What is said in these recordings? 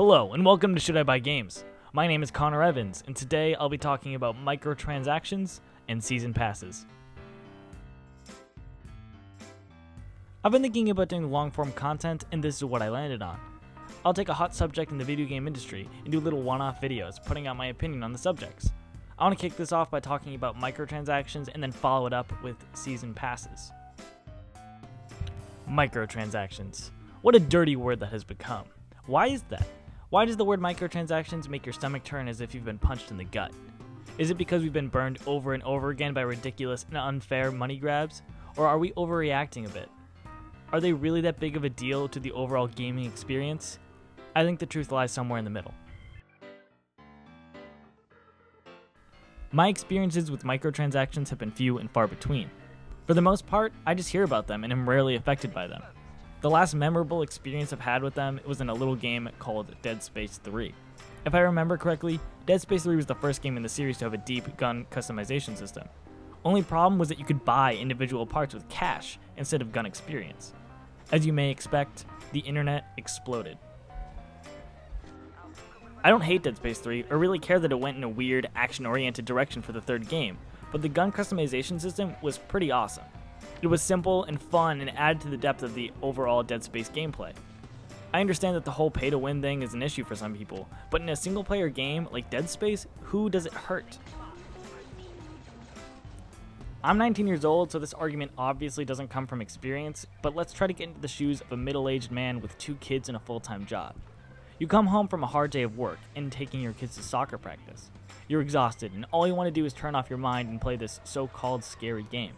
Hello, and welcome to Should I Buy Games? My name is Connor Evans, and today I'll be talking about microtransactions and season passes. I've been thinking about doing long-form content, and this is what I landed on. I'll take a hot subject in the video game industry and do little one-off videos, putting out my opinion on the subjects. I want to kick this off by talking about microtransactions and then follow it up with season passes. Microtransactions. What a dirty word that has become. Why is that? Why does the word microtransactions make your stomach turn as if you've been punched in the gut? Is it because we've been burned over and over again by ridiculous and unfair money grabs? Or are we overreacting a bit? Are they really that big of a deal to the overall gaming experience? I think the truth lies somewhere in the middle. My experiences with microtransactions have been few and far between. For the most part, I just hear about them and am rarely affected by them. The last memorable experience I've had with them was in a little game called Dead Space 3. If I remember correctly, Dead Space 3 was the first game in the series to have a deep gun customization system. Only problem was that you could buy individual parts with cash instead of gun experience. As you may expect, the internet exploded. I don't hate Dead Space 3 or really care that it went in a weird, action-oriented direction for the third game, but the gun customization system was pretty awesome. It was simple and fun and added to the depth of the overall Dead Space gameplay. I understand that the whole pay-to-win thing is an issue for some people, but in a single-player game like Dead Space, who does it hurt? I'm 19 years old, so this argument obviously doesn't come from experience, but let's try to get into the shoes of a middle-aged man with 2 kids and a full-time job. You come home from a hard day of work and taking your kids to soccer practice. You're exhausted, and all you want to do is turn off your mind and play this so-called scary game.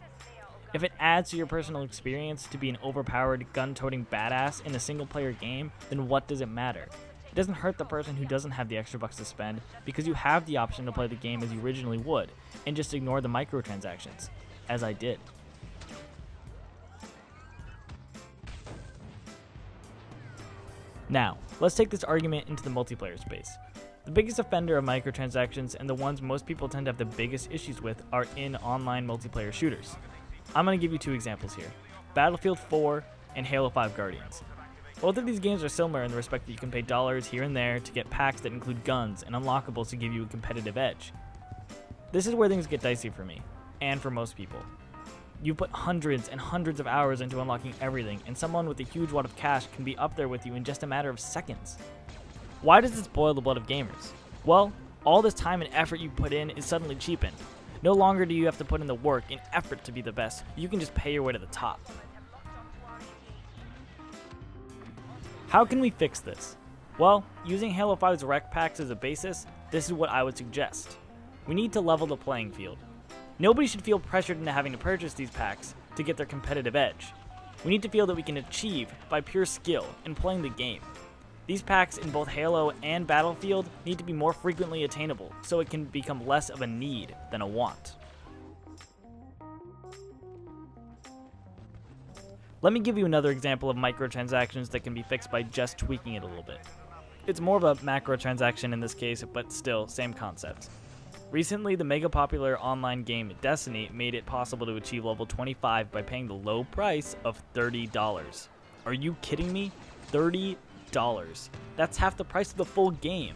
If it adds to your personal experience to be an overpowered, gun-toting badass in a single-player game, then what does it matter? It doesn't hurt the person who doesn't have the extra bucks to spend, because you have the option to play the game as you originally would, and just ignore the microtransactions, as I did. Now, let's take this argument into the multiplayer space. The biggest offender of microtransactions, and the ones most people tend to have the biggest issues with, are in online multiplayer shooters. I'm going to give you 2 examples here, Battlefield 4 and Halo 5 Guardians. Both of these games are similar in the respect that you can pay dollars here and there to get packs that include guns and unlockables to give you a competitive edge. This is where things get dicey for me, and for most people. You put hundreds and hundreds of hours into unlocking everything, and someone with a huge wad of cash can be up there with you in just a matter of seconds. Why does this boil the blood of gamers? Well, all this time and effort you put in is suddenly cheapened. No longer do you have to put in the work and effort to be the best, you can just pay your way to the top. How can we fix this? Well, using Halo 5's rec packs as a basis, this is what I would suggest. We need to level the playing field. Nobody should feel pressured into having to purchase these packs to get their competitive edge. We need to feel that we can achieve by pure skill in playing the game. These packs in both Halo and Battlefield need to be more frequently attainable, so it can become less of a need than a want. Let me give you another example of microtransactions that can be fixed by just tweaking it a little bit. It's more of a macro transaction in this case, but still, same concept. Recently, the mega popular online game Destiny made it possible to achieve level 25 by paying the low price of $30. Are you kidding me? $30. That's half the price of the full game.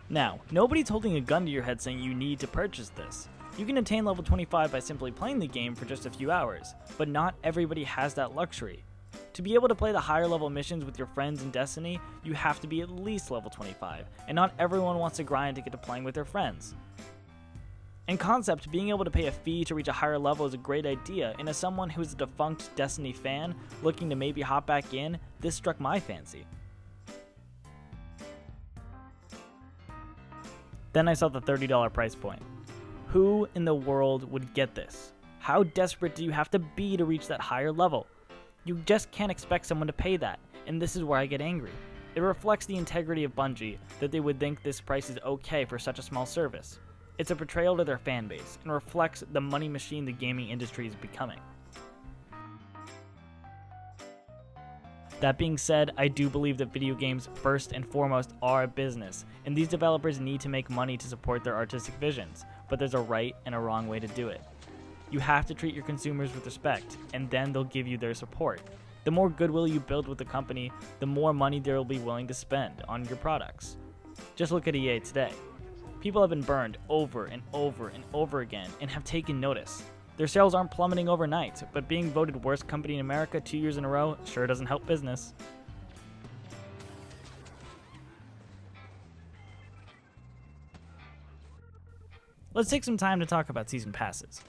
Now, nobody's holding a gun to your head saying you need to purchase this. You can attain level 25 by simply playing the game for just a few hours, but not everybody has that luxury. To be able to play the higher level missions with your friends in Destiny, you have to be at least level 25, and not everyone wants to grind to get to playing with their friends. In concept, being able to pay a fee to reach a higher level is a great idea, and as someone who is a defunct Destiny fan looking to maybe hop back in, this struck my fancy. Then I saw the $30 price point. Who in the world would get this? How desperate do you have to be to reach that higher level? You just can't expect someone to pay that, and this is where I get angry. It reflects the integrity of Bungie that they would think this price is okay for such a small service. It's a betrayal to their fanbase, and reflects the money machine the gaming industry is becoming. That being said, I do believe that video games first and foremost are a business, and these developers need to make money to support their artistic visions, but there's a right and a wrong way to do it. You have to treat your consumers with respect, and then they'll give you their support. The more goodwill you build with the company, the more money they will be willing to spend on your products. Just look at EA today. People have been burned over and over and over again and have taken notice. Their sales aren't plummeting overnight, but being voted worst company in America 2 years in a row sure doesn't help business. Let's take some time to talk about season passes.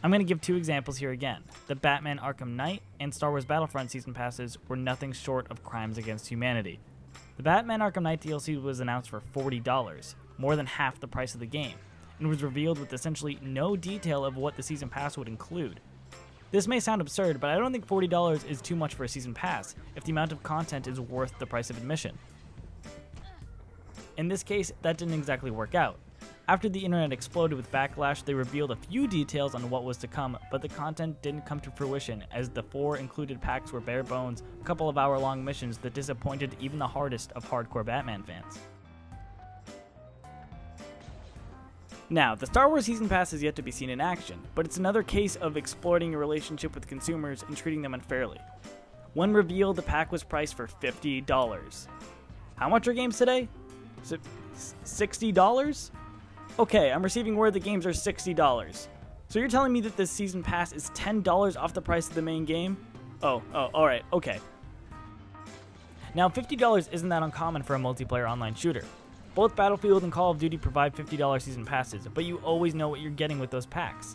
I'm going to give two examples here again. The Batman Arkham Knight and Star Wars Battlefront season passes were nothing short of crimes against humanity. The Batman Arkham Knight DLC was announced for $40, more than half the price of the game, and was revealed with essentially no detail of what the season pass would include. This may sound absurd, but I don't think $40 is too much for a season pass if the amount of content is worth the price of admission. In this case, that didn't exactly work out. After the internet exploded with backlash, they revealed a few details on what was to come, but the content didn't come to fruition, as the 4 included packs were bare bones, a couple of hour-long missions that disappointed even the hardest of hardcore Batman fans. Now, the Star Wars Season Pass is yet to be seen in action, but it's another case of exploiting a relationship with consumers and treating them unfairly. When revealed, the pack was priced for $50. How much are games today? $60? Okay, I'm receiving word the games are $60. So you're telling me that this season pass is $10 off the price of the main game? Oh, alright, okay. Now, $50 isn't that uncommon for a multiplayer online shooter. Both Battlefield and Call of Duty provide $50 season passes, but you always know what you're getting with those packs.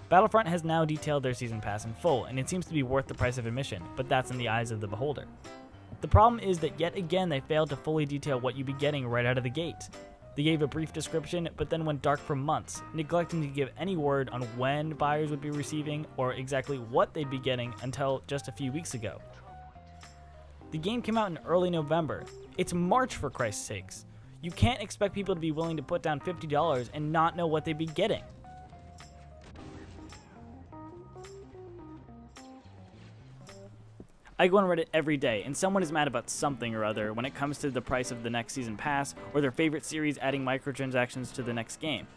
Battlefront has now detailed their season pass in full, and it seems to be worth the price of admission, but that's in the eyes of the beholder. The problem is that yet again they failed to fully detail what you'd be getting right out of the gate. They gave a brief description, but then went dark for months, neglecting to give any word on when buyers would be receiving or exactly what they'd be getting until just a few weeks ago. The game came out in early November. It's March, for Christ's sakes. You can't expect people to be willing to put down $50 and not know what they'd be getting. I go on Reddit every day, and someone is mad about something or other when it comes to the price of the next season pass or their favorite series adding microtransactions to the next game.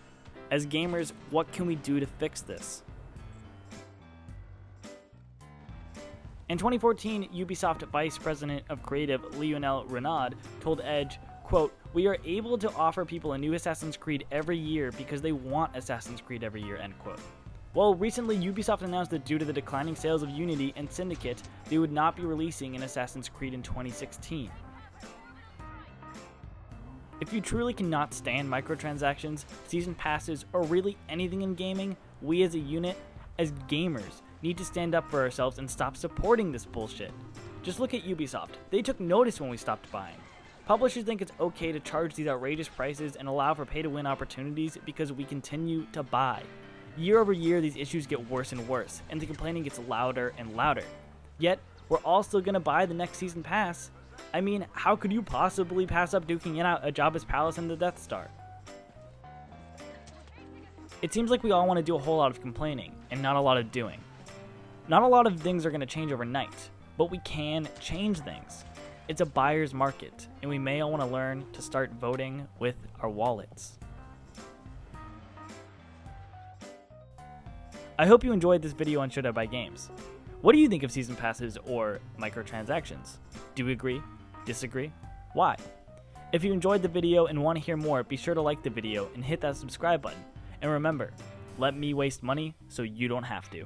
As gamers, what can we do to fix this? In 2014, Ubisoft Vice President of Creative Lionel Renaud told Edge, quote, "We are able to offer people a new Assassin's Creed every year because they want Assassin's Creed every year," end quote. Well, recently Ubisoft announced that due to the declining sales of Unity and Syndicate, they would not be releasing an Assassin's Creed in 2016. If you truly cannot stand microtransactions, season passes, or really anything in gaming, we as a unit, as gamers, need to stand up for ourselves and stop supporting this bullshit. Just look at Ubisoft. They took notice when we stopped buying. Publishers think it's okay to charge these outrageous prices and allow for pay-to-win opportunities because we continue to buy. Year over year, these issues get worse and worse, and the complaining gets louder and louder. Yet, we're all still gonna buy the next season pass. I mean, how could you possibly pass up duking it out a Jabba's palace and the Death Star? It seems like we all want to do a whole lot of complaining, and not a lot of doing. Not a lot of things are gonna change overnight, but we can change things. It's a buyer's market, and we may all want to learn to start voting with our wallets. I hope you enjoyed this video on Should I Buy Games. What do you think of season passes or microtransactions? Do you agree? Disagree? Why? If you enjoyed the video and want to hear more, be sure to like the video and hit that subscribe button. And remember, let me waste money so you don't have to.